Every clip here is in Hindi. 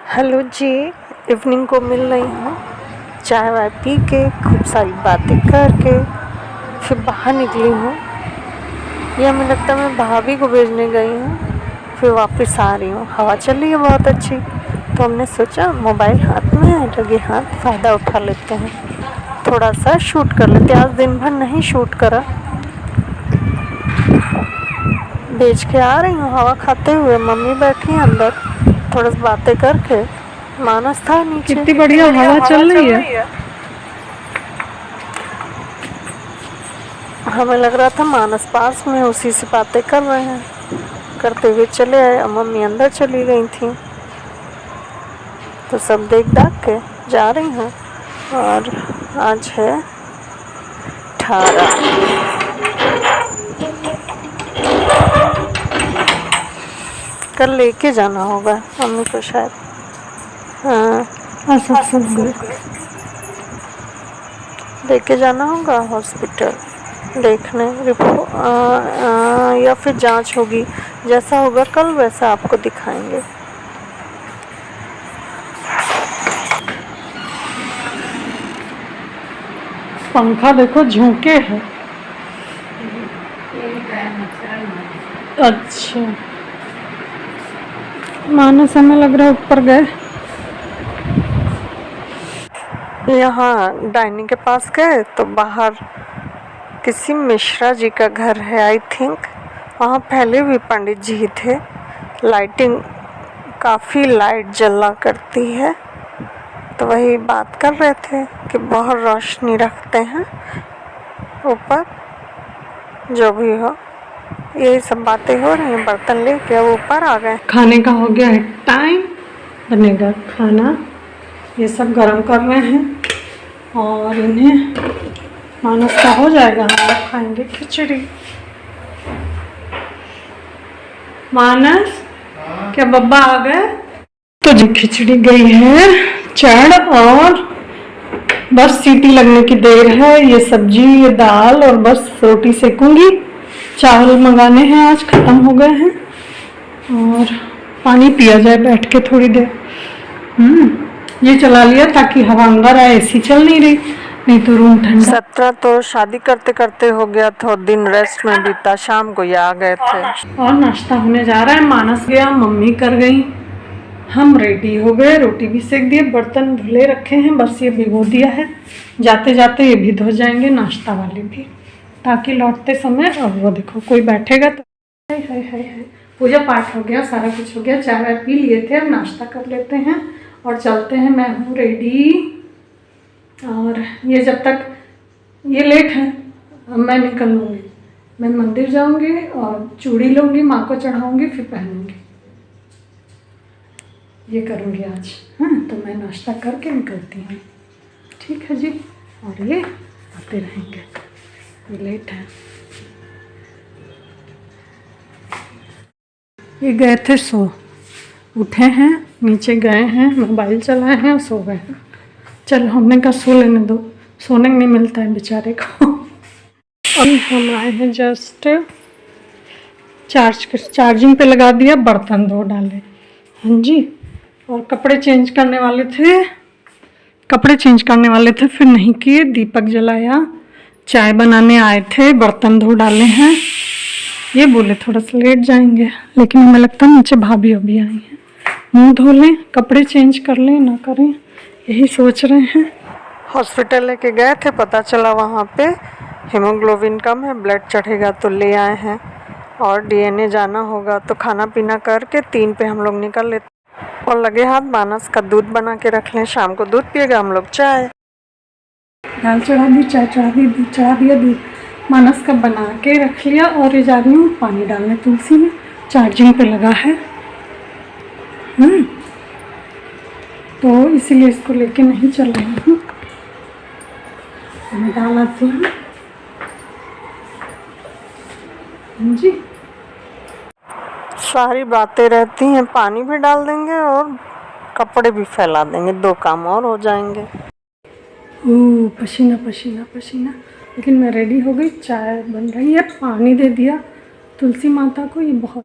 हेलो जी। इवनिंग को मिल रही हूँ, चाय वाय पी के खूब सारी बातें करके फिर बाहर निकली हूँ। ये हमें लगता है मैं भाभी को भेजने गई हूँ, फिर वापस आ रही हूँ। हवा चल रही है बहुत अच्छी, तो हमने सोचा मोबाइल हाथ में है, लगे हाथ फ़ायदा उठा लेते हैं, थोड़ा सा शूट कर लेते हैं। आज दिन भर नहीं शूट करा, बेच के आ रही हूँ हवा खाते हुए। मम्मी बैठी हैं अंदर, थोड़ा सा बातें करके। मानस था नीचे। कितनी बढ़िया हवा चल रही है। हमें लग रहा था मानस पास में, उसी से बातें कर रहे हैं, करते हुए चले आए। मम्मी अंदर चली गई थी, तो सब देख दाख के जा रही हूँ। और आज है 18। कल लेके जाना होगा मम्मी को शायद। हाँ, लेके जाना होगा हॉस्पिटल देखने, या फिर जांच होगी। जैसा होगा कल वैसा आपको दिखाएंगे। पंखा देखो झोंके है। अच्छा, मानस हमें लग रहा है ऊपर गए। यहाँ डाइनिंग के पास गए तो बाहर किसी मिश्रा जी का घर है आई थिंक। वहाँ पहले भी पंडित जी थे। लाइटिंग काफ़ी लाइट जला करती है, तो वही बात कर रहे थे कि बहुत रोशनी रखते हैं ऊपर। जो भी हो, यही सब बातें हो रही हैं। बर्तन लेके ऊपर आ गए। खाने का हो गया है टाइम, बनेगा खाना। ये सब गरम कर रहे हैं और इन्हें मानस का हो जाएगा, हम लोग खाएंगे खिचड़ी। मानस, क्या बब्बा आ गए? तो जी खिचड़ी गई है चढ़, और बस सीटी लगने की देर है। ये सब्जी, ये दाल, और बस रोटी सेकूंगी। चावल मंगाने हैं, आज ख़त्म हो गए हैं। और पानी पिया जाए बैठ के थोड़ी देर। ये चला लिया ताकि हवा अंदर आए, एसी चल नहीं रही, नहीं तो रूम ठंडा। 17 तो शादी करते करते हो गया था, दिन रेस्ट में बीता। शाम को ये आ गए थे। और नाश्ता होने जा रहा है। मानस गया, मम्मी कर गई, हम रेडी हो गए, रोटी भी सेक दिए, बर्तन धुले रखे हैं, बस ये भिगो दिया है। जाते जाते ये भी धो जाएंगे, नाश्ता वाले भी, ताकि लौटते समय। अब वो देखो कोई बैठेगा तो है। पूजा पाठ हो गया, सारा कुछ हो गया, चाय वाय पी लिए थे, अब नाश्ता कर लेते हैं और चलते हैं। मैं हूँ रेडी, और ये जब तक ये लेट है, अब मैं निकल लूँगी। मैं मंदिर जाऊँगी और चूड़ी लूँगी, माँ को चढ़ाऊँगी, फिर पहनूँगी। ये करूँगी आज। हाँ, तो मैं नाश्ता करके निकलती हूँ। ठीक है जी। और ये आते रहेंगे, ये लेट है। ये गए थे सो, उठे हैं, नीचे गए हैं, मोबाइल चलाए हैं, सो गए हैं। चलो, हमने कहा सो लेने दो, सोने नहीं मिलता है बेचारे को। अभी हम आए हैं जस्ट, चार्जिंग पे लगा दिया, बर्तन धो डाले। हाँ जी। और कपड़े चेंज करने वाले थे, फिर नहीं किए। दीपक जलाया, चाय बनाने आए थे, बर्तन धो डाले हैं। ये बोले थोड़ा सा लेट जाएंगे, लेकिन हमें लगता है नीचे भाभी अभी आई हैं, मुंह धो लें, कपड़े चेंज कर लें, ना करें, यही सोच रहे हैं। हॉस्पिटल लेके गए थे, पता चला वहाँ पे हीमोग्लोबिन कम है, ब्लड चढ़ेगा तो ले आए हैं। और डीएनए जाना होगा, तो खाना पीना करके 3 पे हम लोग निकल लेते। और लगे हाथ मानस का दूध बना के रख लें, शाम को दूध पिएगा, हम लोग चाय। दाल चढ़ा दी, चाय चढ़ा दी, दूध चढ़ा दिया, दूध मानस का बना के रख लिया। और ये जा रही हूँ पानी डालने तुलसी में, चार्जिंग पे लगा है। तो इसीलिए इसको लेके नहीं चल रही हूँ, डाल आती हूँ जी। सारी बातें रहती हैं, पानी भी डाल देंगे और कपड़े भी फैला देंगे, 2 काम और हो जाएंगे। पसीना पसीना पसीना। लेकिन मैं रेडी हो गई, चाय बन रही है, पानी दे दिया तुलसी माता को। ये बहुत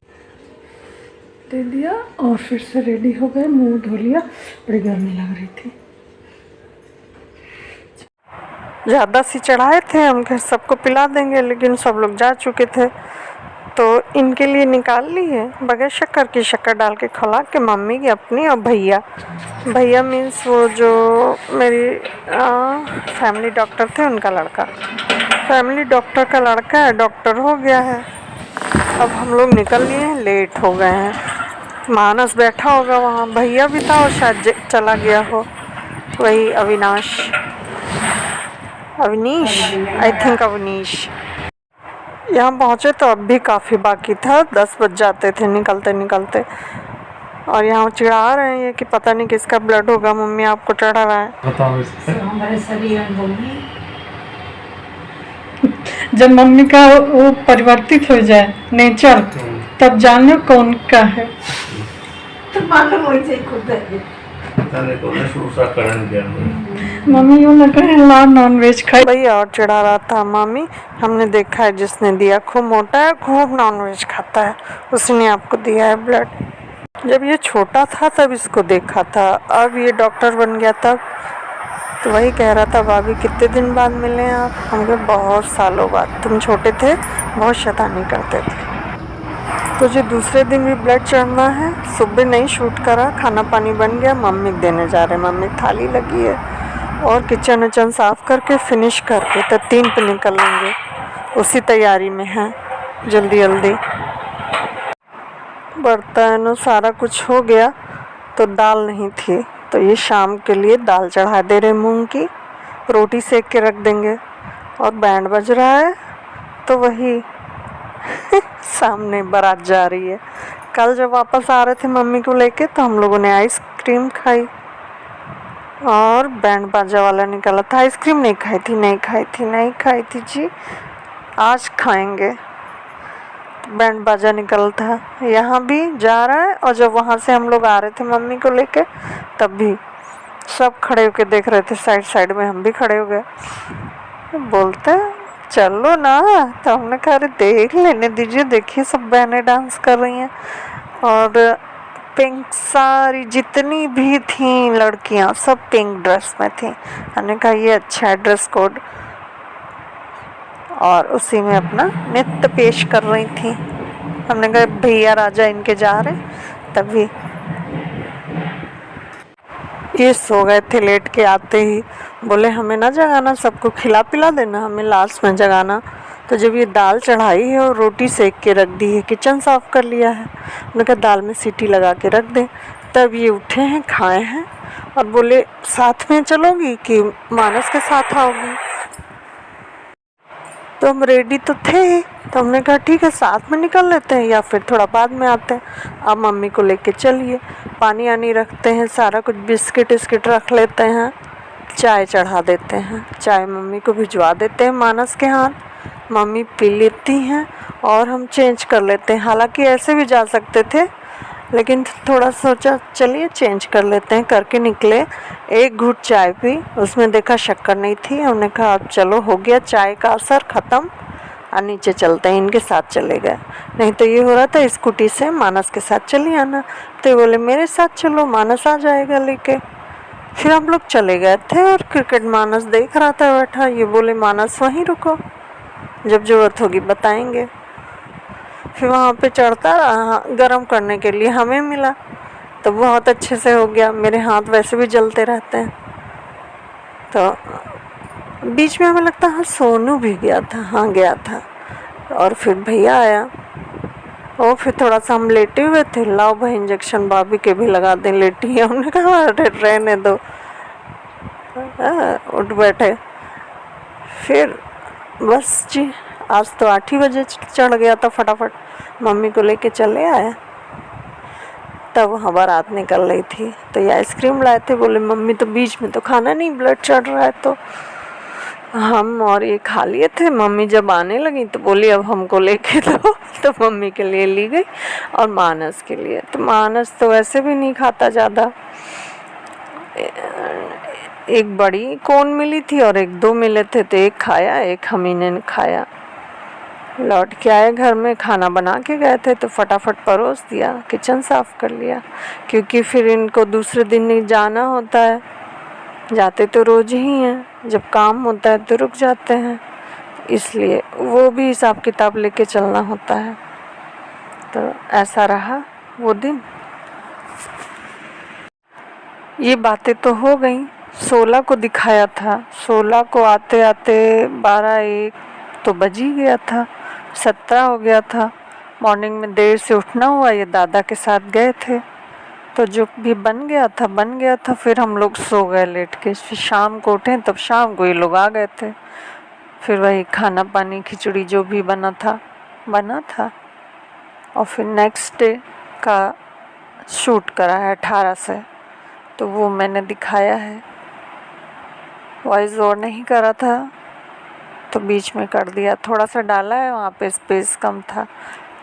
दे दिया और फिर से रेडी हो गए, मुंह धो लिया, बड़ी गर्मी लग रही थी। ज़्यादा सी चढ़ाए थे, हम घर सबको पिला देंगे, लेकिन सब लोग जा चुके थे तो इनके लिए निकाल ली है बगैर शक्कर की, शक्कर डाल के खिला के मम्मी की अपनी और भैया मीन्स वो जो मेरी फैमिली डॉक्टर थे उनका लड़का, फैमिली डॉक्टर का लड़का है, डॉक्टर हो गया है। अब हम लोग निकल लिए हैं, लेट हो गए हैं। मानस बैठा होगा वहाँ, भैया भी था और शायद चला गया हो, वही अवनीश आई थिंक अवनीश। यहाँ पहुँचे तो अब भी काफ़ी बाकी था, 10 बज जाते थे निकलते निकलते। और यहाँ चिढ़ा रहे हैं कि पता नहीं किसका ब्लड होगा, मम्मी आपको चढ़ा रहा है। हमारे शरीर में जब मम्मी का वो परिवर्तित हो जाए नेचर, तब जानो कौन का है। तो मालूम हो जाए खुद है। मम्मी यूँ लग रहा है नॉन वेज खाई। भैया और चढ़ा रहा था, मम्मी हमने देखा है जिसने दिया खूब मोटा है, खूब नॉन वेज खाता है, उसने आपको दिया है ब्लड। जब ये छोटा था तब इसको देखा था, अब ये डॉक्टर बन गया तब। तो वही कह रहा था, भाभी कितने दिन बाद मिले आप? हम कहे बहुत सालों बाद, तुम छोटे थे बहुत शैतानी करते थे। तो जो दूसरे दिन भी ब्लड चढ़ना है, सुबह नहीं शूट करा, खाना पानी बन गया, मम्मी देने जा रहे हैं, मम्मी थाली लगी है और किचन विचन साफ़ करके फिनिश करके तो 3 पे निकल लेंगे, उसी तैयारी में है, जल्दी जल्दी। बर्तन सारा कुछ हो गया, तो दाल नहीं थी, तो ये शाम के लिए दाल चढ़ा दे रहे मूंग की, रोटी सेक के रख देंगे। और बैंड बज रहा है तो वही सामने बारात जा रही है। कल जब वापस आ रहे थे मम्मी को लेके तो हम लोगों ने आइसक्रीम खाई और बैंड बाजा वाला निकला था। आइसक्रीम नहीं खाई थी जी, आज खाएंगे। बैंड बाजा निकल था, यहाँ भी जा रहा है। और जब वहाँ से हम लोग आ रहे थे मम्मी को लेके, तब भी सब खड़े होके देख रहे थे, साइड में हम भी खड़े हो गए। बोलते चलो ना, तो हमने कहा अरे देख लेने दीजिए, देखिए सब बहनें डांस कर रही हैं। और पिंक सारी जितनी भी थी लड़कियां सब पिंक ड्रेस में थी। हमने कहा ये अच्छा है ड्रेस कोड, और उसी में अपना नृत्य पेश कर रही थी। हमने कहा भैया राजा इनके जा रहे, तभी ये सो गए थे। लेट के आते ही बोले हमें ना जगाना, सबको खिला पिला देना, हमें लास्ट में जगाना। तो जब ये दाल चढ़ाई है और रोटी सेक के रख दी है, किचन साफ़ कर लिया है, उन्होंने कहा दाल में सीटी लगा के रख दें। तब ये उठे हैं, खाए हैं और बोले साथ में चलोगी कि मानस के साथ आओगी? तो हम रेडी तो थे, तो हमने कहा ठीक है साथ में निकल लेते हैं या फिर थोड़ा बाद में आते हैं। अब मम्मी को लेके चलिए, पानी आनी रखते हैं, सारा कुछ बिस्किट विस्किट रख लेते हैं, चाय चढ़ा देते हैं, चाय मम्मी को भिजवा देते हैं मानस के हाथ, मम्मी पी लेती हैं और हम चेंज कर लेते हैं। हालांकि ऐसे भी जा सकते थे, लेकिन थोड़ा सोचा चलिए चेंज कर लेते हैं, करके निकले। एक घूंट चाय पी, उसमें देखा शक्कर नहीं थी। हमने कहा अब चलो हो गया चाय का असर ख़त्म, और नीचे चलते हैं, इनके साथ चले गए। नहीं तो ये हो रहा था स्कूटी से मानस के साथ चली आना, तो ये बोले मेरे साथ चलो, मानस आ जाएगा लेके। फिर हम लोग चले गए थे और क्रिकेट मानस देख रहा था बैठा। ये बोले मानस वहीं रुको, जब ज़रूरत होगी बताएंगे। फिर वहाँ पे चढ़ता रहा, गर्म करने के लिए हमें मिला तो बहुत अच्छे से हो गया। मेरे हाथ वैसे भी जलते रहते हैं। तो बीच में हमें लगता हाँ सोनू भी गया था, हाँ गया था। और फिर भैया आया और फिर थोड़ा सा हम लेटे हुए थे, लाओ भाई इंजेक्शन भाभी के भी लगा दें, लेटी है। हमने कहा अरे रहने दो, उठ बैठे। फिर बस जी आज तो 8 ही बजे चढ़ गया था, फटाफट मम्मी को लेके चले आया। तब वहाँ बारात निकल रही थी, तो ये आइसक्रीम लाए थे, बोले मम्मी तो बीच में तो खाना नहीं, ब्लड चढ़ रहा है। तो हम और ये खा लिए थे। मम्मी जब आने लगी तो बोली अब हमको लेके दो, तो मम्मी के लिए ली गई और मानस के लिए। तो मानस तो वैसे भी नहीं खाता ज़्यादा, एक बड़ी कोन मिली थी और एक 2 मिले थे, तो एक खाया, एक हम ही ने खाया। लौट के आए घर में, खाना बना के गए थे तो फटाफट परोस दिया, किचन साफ़ कर लिया, क्योंकि फिर इनको दूसरे दिन ही जाना होता है। जाते तो रोज़ ही हैं, जब काम होता है तो रुक जाते हैं, इसलिए वो भी हिसाब किताब लेके चलना होता है। तो ऐसा रहा वो दिन। ये बातें तो हो गई। 16 को दिखाया था, 16 को आते आते 12-1 तो बज ही गया था, 17 हो गया था। मॉर्निंग में देर से उठना हुआ, ये दादा के साथ गए थे, तो जो भी बन गया था। फिर हम लोग सो गए लेट के। फिर शाम को उठे, तब शाम को ये लोग आ गए थे। फिर वही खाना पानी, खिचड़ी जो भी बना था। और फिर नेक्स्ट डे का शूट करा है 18 से, तो वो मैंने दिखाया है। वॉइस ओवर नहीं करा था तो बीच में कर दिया, थोड़ा सा डाला है, वहाँ पे स्पेस कम था,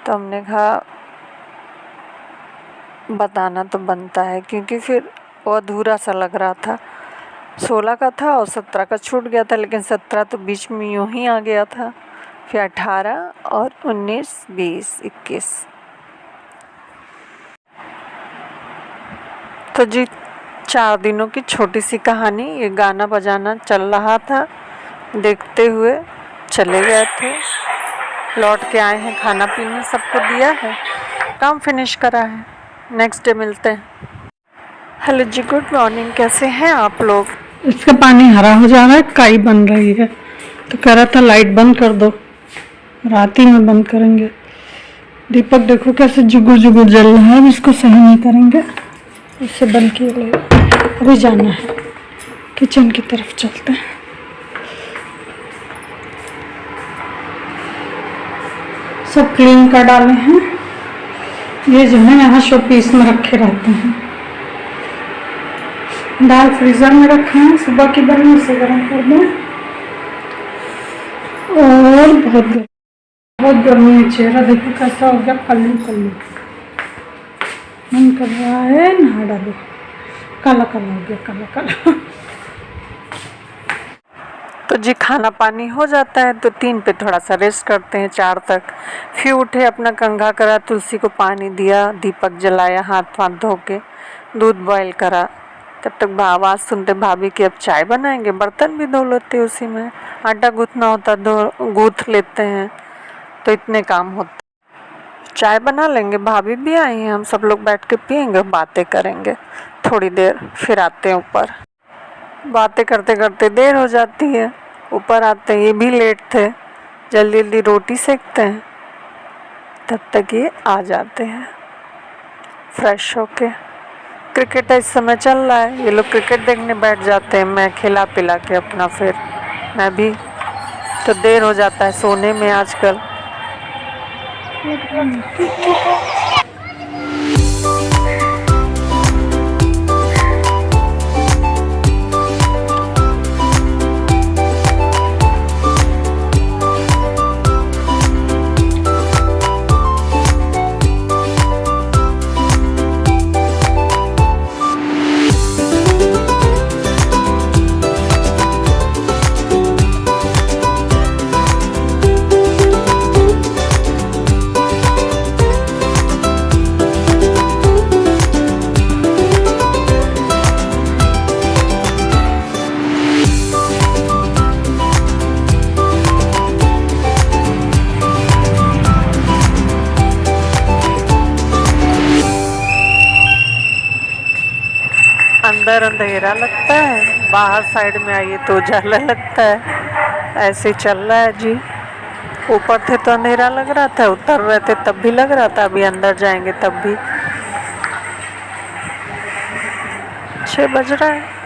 तो हमने कहा बताना तो बनता है, क्योंकि फिर वो अधूरा सा लग रहा था। 16 का था और 17 का छूट गया था, लेकिन 17 तो बीच में यूं ही आ गया था। फिर 18 और 19, 20, 21। तो जी 4 दिनों की छोटी सी कहानी। ये गाना बजाना चल रहा था, देखते हुए चले गए थे। लौट के आए हैं, खाना पीना सबको दिया है, काम फिनिश करा है। नेक्स्ट डे मिलते हैं। हेलो जी, गुड मॉर्निंग, कैसे हैं आप लोग? इसका पानी हरा हो जा रहा है, काई बन रही है, तो कह रहा था लाइट बंद कर दो, रात ही में बंद करेंगे। दीपक देखो कैसे जुगुर जुगुर जल रहा है, इसको सही नहीं करेंगे, इसे बंद किए ले। अभी जाना है, किचन की तरफ चलते हैं। सब क्लीन कर डाले हैं, ये जो है यहाँ शो पीस में रखे रहते हैं। दाल फ्रीजर में रखे हैं, सुबह की बनी, इसे गर्म कर दें। और बहुत गर्मी है, चेहरा देखो कैसा हो गया, कल्लू। मन कर रहा है नहा डालो, काला हो गया, काला। तो जी खाना पानी हो जाता है तो 3 पे थोड़ा सा रेस्ट करते हैं, 4 तक। फिर उठे, अपना कंघा करा, तुलसी को पानी दिया, दीपक जलाया, हाथ धो के दूध बॉईल करा। तब तक आवाज़ सुनते भाभी की अब चाय बनाएंगे, बर्तन भी धो लेते उसी में, आटा गूँथना होता गूँथ लेते हैं, तो इतने काम होते। चाय बना लेंगे, भाभी भी आई हैं, हम सब लोग बैठ के पियेंगे, बातें करेंगे थोड़ी देर, फिर आते हैं ऊपर। बातें करते करते देर हो जाती है, ऊपर आते हैं, ये भी लेट थे, जल्दी रोटी सेकते हैं, तब तक ये आ जाते हैं फ्रेश होके। क्रिकेट इस समय चल रहा है, ये लोग क्रिकेट देखने बैठ जाते हैं, मैं खिला पिला के अपना, फिर मैं भी, तो देर हो जाता है सोने में आजकल। अंदर अंधेरा लगता है, बाहर साइड में आइए तो उजाला लगता है, ऐसे चल रहा है जी। ऊपर थे तो अंधेरा लग रहा था, उतर रहे थे तब भी लग रहा था, अभी अंदर जाएंगे तब भी। 6 बज रहा है।